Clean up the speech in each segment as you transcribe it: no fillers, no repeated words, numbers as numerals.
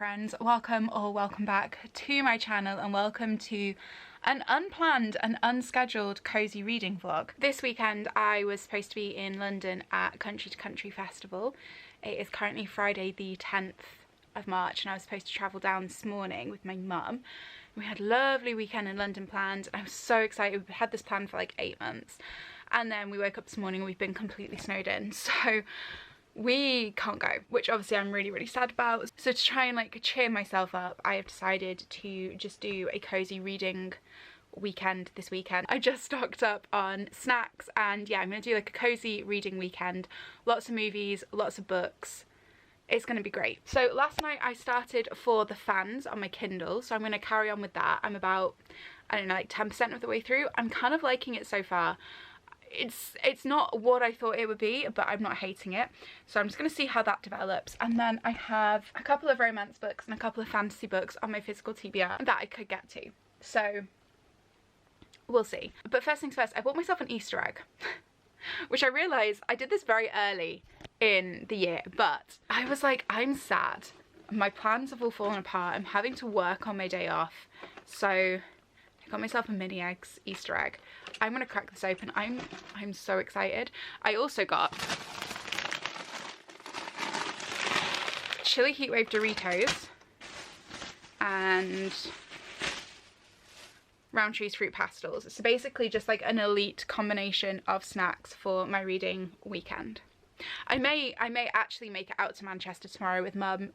friends, welcome or welcome back to my channel and welcome to an unplanned and unscheduled cozy reading vlog. This weekend I was supposed to be in London at Country to Country Festival. It is currently Friday the 10th of March and I was supposed to travel down this morning with my mum. We had a lovely weekend in London planned. I was so excited. We had this planned for like 8 months and then we woke up this morning and we've been completely snowed in, so we can't go, which obviously I'm really sad about. So to try and like cheer myself up, I have decided to just do a cozy reading weekend this weekend. I just stocked up on snacks and yeah, I'm gonna do like a cozy reading weekend. Lots of movies, lots of books. It's gonna be great. So last night I started For the Fans on my Kindle, so I'm gonna carry on with that. I'm about, I don't know, like 10% of the way through. I'm kind of liking it so far. It's not what I thought it would be, but I'm not hating it, so I'm just going to see how that develops. And then I have a couple of romance books and a couple of fantasy books on my physical TBR that I could get to, so we'll see. But first things first, I bought myself an Easter egg which I realised I did this very early in the year, but I was like, I'm sad, my plans have all fallen apart, I'm having to work on my day off, so I got myself a mini eggs Easter egg. I'm gonna crack this open. I'm so excited. I also got chili heatwave Doritos and Roundtree's fruit pastels. So basically just like an elite combination of snacks for my reading weekend. I may actually make it out to Manchester tomorrow with mum.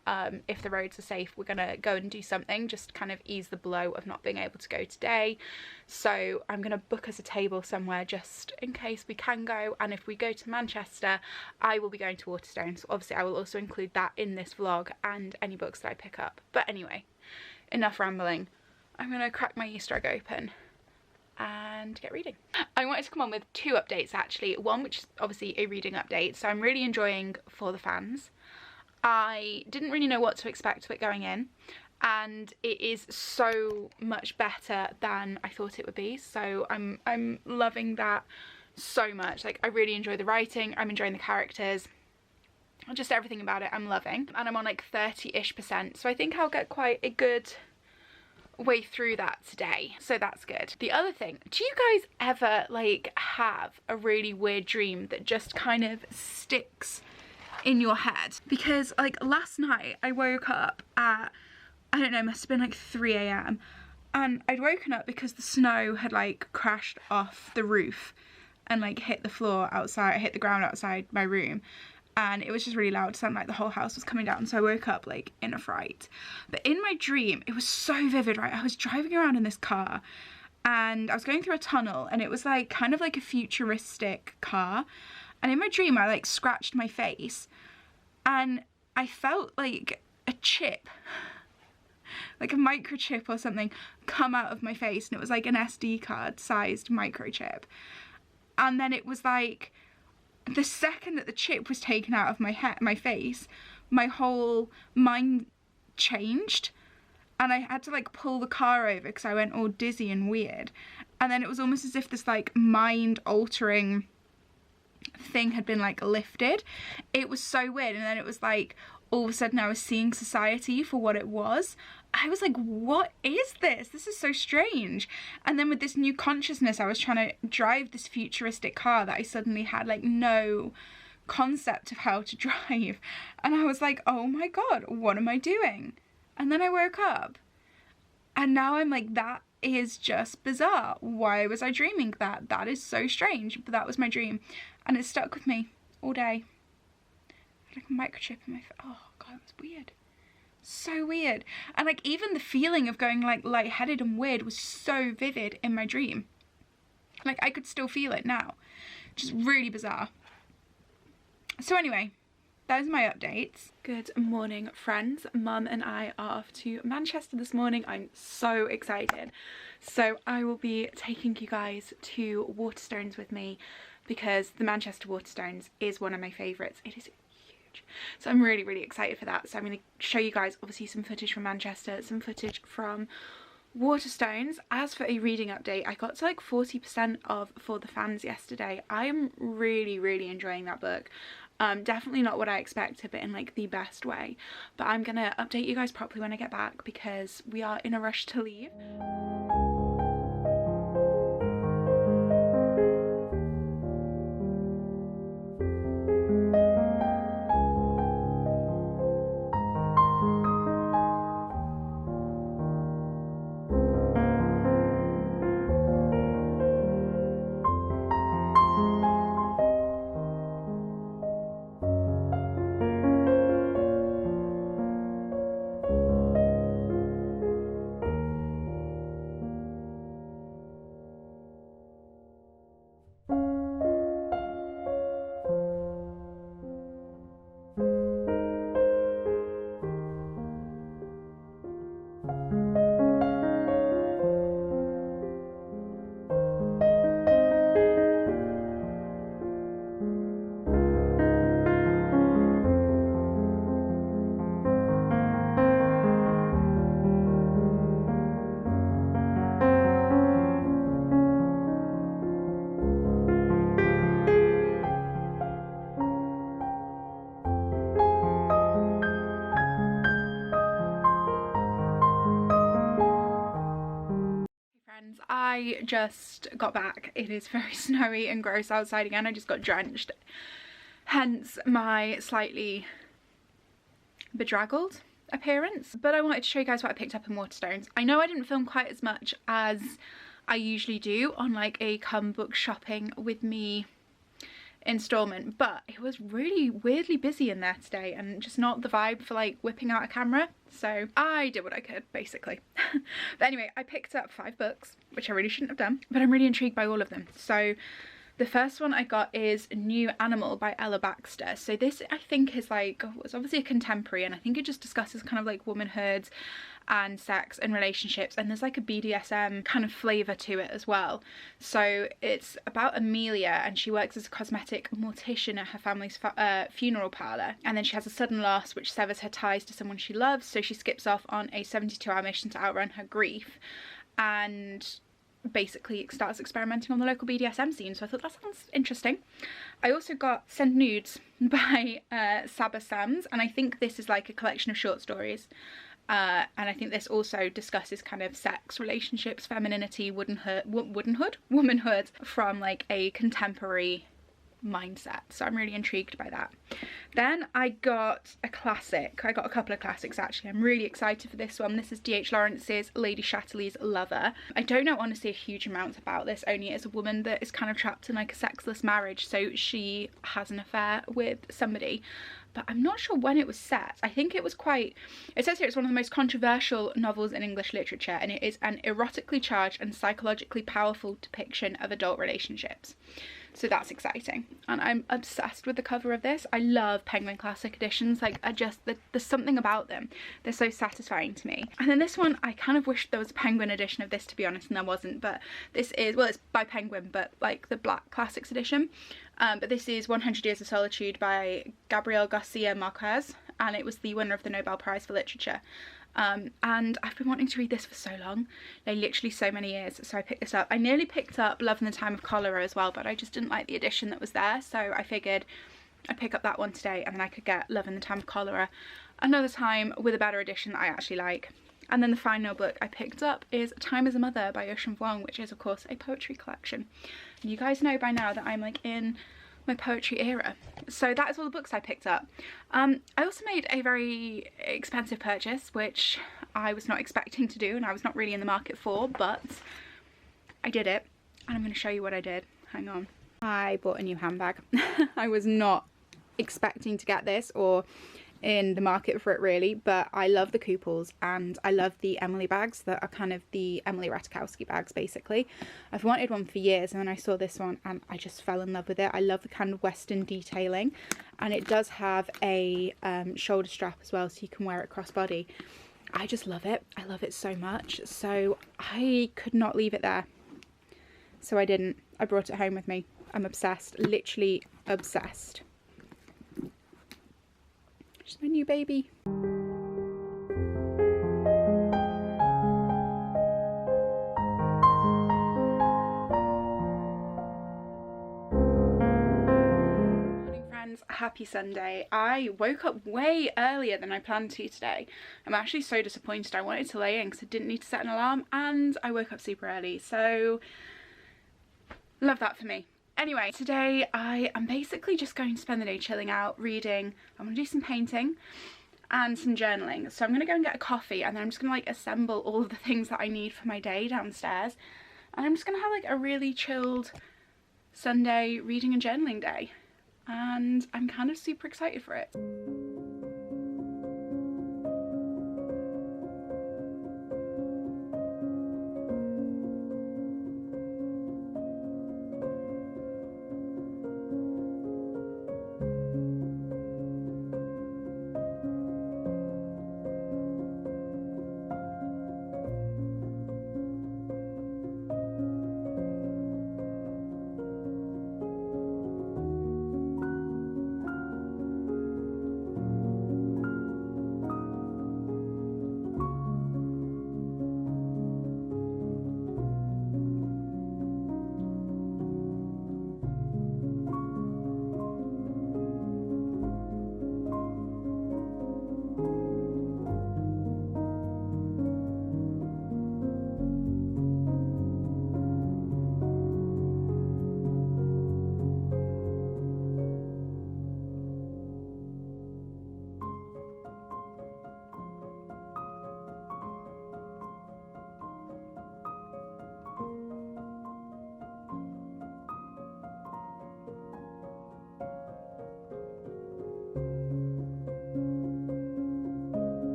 If the roads are safe, we're gonna go and do something just to kind of ease the blow of not being able to go today. So I'm gonna book us a table somewhere just in case we can go, and if we go to Manchester I will be going to Waterstones. So obviously I will also include that in this vlog and any books that I pick up. But anyway, enough rambling. I'm gonna crack my Easter egg open and get reading. I wanted to come on with 2 updates actually. One which is obviously a reading update, so I'm really enjoying For the Fans. I didn't really know what to expect of it going in, and it is so much better than I thought it would be, so I'm loving that so much. Like, I really enjoy the writing, I'm enjoying the characters, just everything about it I'm loving, and I'm on like 30-ish%, so I think I'll get quite a good way through that today, so that's good. The other thing, do you guys ever like have a really weird dream that just kind of sticks in your head? Because like last night I woke up at, I don't know, must have been like 3 AM and I'd woken up because the snow had like crashed off the roof and like hit the floor outside, hit the ground outside my room, and it was just really loud, sounded like the whole house was coming down, so I woke up like in a fright. But in my dream it was so vivid, right? I was driving around in this car and I was going through a tunnel and it was like kind of like a futuristic car, and in my dream I like scratched my face and I felt like a chip, like a microchip or something, come out of my face, and it was like an SD card sized microchip. And then it was like the second that the chip was taken out of my face, my whole mind changed and I had to like pull the car over because I went all dizzy and weird. And then it was almost as if this like mind altering thing had been like lifted. It was so weird. And then it was like all of a sudden I was seeing society for what it was. I was like, what is this? This is so strange. And then with this new consciousness, I was trying to drive this futuristic car that I suddenly had like no concept of how to drive. And I was like, oh my God, what am I doing? And then I woke up and now I'm like, that is just bizarre. Why was I dreaming that? That is so strange, but that was my dream. And it stuck with me all day. I had like a microchip in my face. Oh God, it was weird. So weird. And like even the feeling of going like lightheaded and weird was so vivid in my dream. Like I could still feel it now. Just really bizarre. So anyway, those are my updates. Good morning friends. Mum and I are off to Manchester this morning. I'm so excited. So I will be taking you guys to Waterstones with me because the Manchester Waterstones is one of my favourites. It is huge. So I'm really excited for that. So I'm going to show you guys obviously some footage from Manchester, some footage from Waterstones. As for a reading update, I got to like 40% of For the Fans yesterday. I am really enjoying that book. Definitely not what I expected, but in like the best way. But I'm gonna update you guys properly when I get back because we are in a rush to leave. I just got back. It is very snowy and gross outside again. I just got drenched, hence my slightly bedraggled appearance. But I wanted to show you guys what I picked up in Waterstones. I know I didn't film quite as much as I usually do on like a come book shopping with me installment, but it was really weirdly busy in there today and just not the vibe for like whipping out a camera, so I did what I could basically. But anyway, I picked up 5 books, which I really shouldn't have done, but I'm really intrigued by all of them. So the first one I got is New Animal by Ella Baxter. So this I think is like, it's obviously a contemporary, and I think it just discusses kind of like womanhood and sex and relationships, and there's like a BDSM kind of flavour to it as well. So it's about Amelia, and she works as a cosmetic mortician at her family's funeral parlour, and then she has a sudden loss which severs her ties to someone she loves, so she skips off on a 72-hour mission to outrun her grief and basically starts experimenting on the local BDSM scene. So I thought that sounds interesting. I also got Send Nudes by Saba Sams, and I think this is like a collection of short stories. And I think this also discusses kind of sex, relationships, femininity, womanhood from like a contemporary mindset. So I'm really intrigued by that. Then I got a classic. I got a couple of classics actually. I'm really excited for this one. This is D.H. Lawrence's Lady Chatterley's Lover. I don't know honestly a huge amount about this, only as a woman that is kind of trapped in like a sexless marriage. So she has an affair with somebody, but I'm not sure when it was set. I think it was quite, it says here it's one of the most controversial novels in English literature, and it is an erotically charged and psychologically powerful depiction of adult relationships. So that's exciting, and I'm obsessed with the cover of this. I love Penguin Classic editions. Like, there's something about them. They're so satisfying to me. And then this one, I kind of wish there was a Penguin edition of this, to be honest, and there wasn't. But this is, well, it's by Penguin, but like the Black Classics edition. But this is 100 Years of Solitude by Gabriel Garcia Marquez, and it was the winner of the Nobel Prize for Literature. And I've been wanting to read this for so long, like literally so many years, so I picked this up. I nearly picked up Love in the Time of Cholera as well, but I just didn't like the edition that was there, so I figured I'd pick up that one today, and then I could get Love in the Time of Cholera another time with a better edition that I actually like. And then the final book I picked up is Time as a Mother by Ocean Vuong, which is of course a poetry collection. And you guys know by now that I'm like in my poetry era. So that is all the books I picked up. I also made a very expensive purchase, which I was not expecting to do and I was not really in the market for, but I did it, and I'm going to show you what I did. Hang on. I bought a new handbag. I was not expecting to get this or in the market for it really, but I love the Kooples and I love the Emily bags that are kind of the Emily Ratajkowski bags basically. I've wanted one for years, and then I saw this one and I just fell in love with it. I love the kind of Western detailing, and it does have a shoulder strap as well, so you can wear it crossbody. I just love it. I love it so much, so I could not leave it there, so I didn't. I brought it home with me. I'm obsessed, literally obsessed. Just my new baby. Morning friends, happy lucky Sunday. I woke up way earlier than I planned to today. I'm actually so disappointed. I wanted to lay in because I didn't need to set an alarm, and I woke up super early, so love that for me. Anyway, today I am basically just going to spend the day chilling out, reading. I'm going to do some painting and some journaling. So I'm going to go and get a coffee, and then I'm just going to like assemble all of the things that I need for my day downstairs. And I'm just going to have like a really chilled Sunday reading and journaling day. And I'm kind of super excited for it.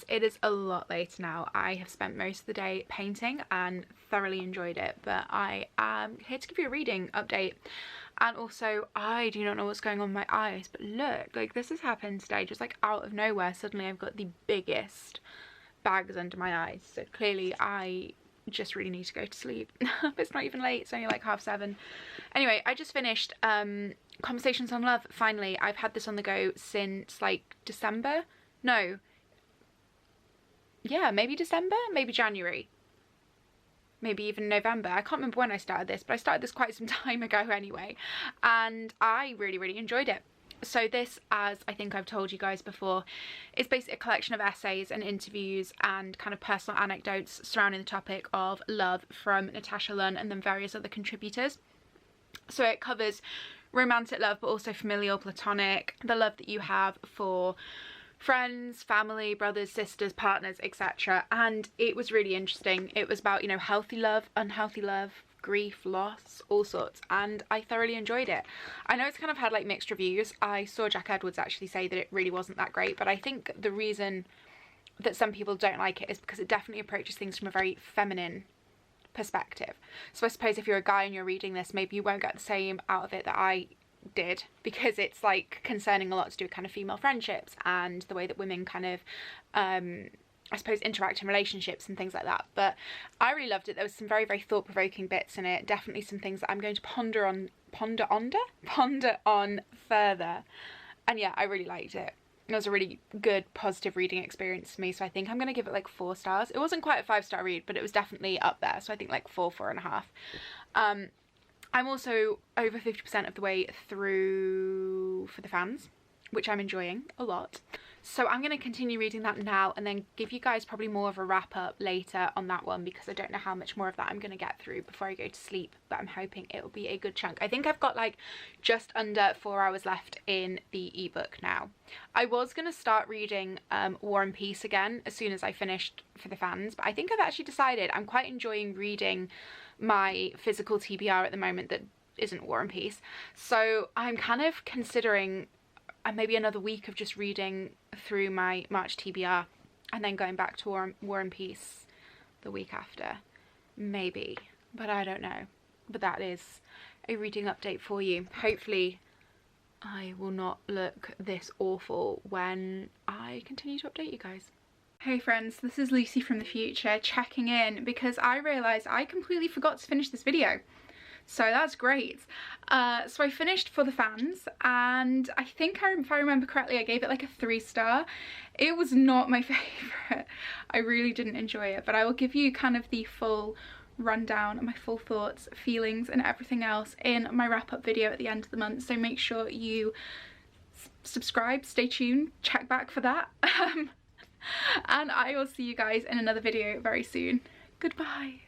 It is a lot later now. I have spent most of the day painting and thoroughly enjoyed it, but I am here to give you a reading update. And also, I do not know what's going on with my eyes, but look, like this has happened today, just like out of nowhere. Suddenly I've got the biggest bags under my eyes, so clearly I just really need to go to sleep. It's not even late, it's only like 7:30. Anyway, I just finished Conversations on Love. Finally, I've had this on the go since like December. No, yeah, maybe December, maybe January, maybe even November. I can't remember when I started this, but I started this quite some time ago anyway, and I really enjoyed it. So this, as I think I've told you guys before, is basically a collection of essays and interviews and kind of personal anecdotes surrounding the topic of love from Natasha Lunn and then various other contributors. So it covers romantic love, but also familial, platonic, the love that you have for friends, family, brothers, sisters, partners, etc. And it was really interesting. It was about, you know, healthy love, unhealthy love, grief, loss, all sorts, and I thoroughly enjoyed it. I know it's kind of had like mixed reviews. I saw Jack Edwards actually say that it really wasn't that great, but I think the reason that some people don't like it is because it definitely approaches things from a very feminine perspective. So I suppose if you're a guy and you're reading this, maybe you won't get the same out of it that I did, because it's like concerning a lot to do with kind of female friendships and the way that women kind of I suppose interact in relationships and things like that. But I really loved it. There was some very thought-provoking bits in it, definitely some things that I'm going to ponder on further. And yeah, I really liked it. It was a really good positive reading experience for me, so I think I'm going to give it like 4 stars. It wasn't quite a 5-star read, but it was definitely up there, so I think like 4.5. I'm also over 50% of the way through For the Fans, which I'm enjoying a lot. So I'm going to continue reading that now and then give you guys probably more of a wrap up later on that one, because I don't know how much more of that I'm going to get through before I go to sleep, but I'm hoping it will be a good chunk. I think I've got like just under 4 hours left in the ebook now. I was going to start reading War and Peace again as soon as I finished For the Fans, but I think I've actually decided I'm quite enjoying reading my physical TBR at the moment that isn't War and Peace. So I'm kind of considering maybe another week of just reading through my March TBR and then going back to War and Peace the week after. Maybe, but I don't know. But that is a reading update for you. Hopefully I will not look this awful when I continue to update you guys. Hey friends, this is Lucy from the future checking in because I realised I completely forgot to finish this video. So that's great. So I finished For the Fans, and I think if I remember correctly, I gave it like a 3-star. It was not my favourite. I really didn't enjoy it, but I will give you kind of the full rundown and my full thoughts, feelings and everything else in my wrap-up video at the end of the month. So make sure you subscribe, stay tuned, check back for that. And I will see you guys in another video very soon. Goodbye.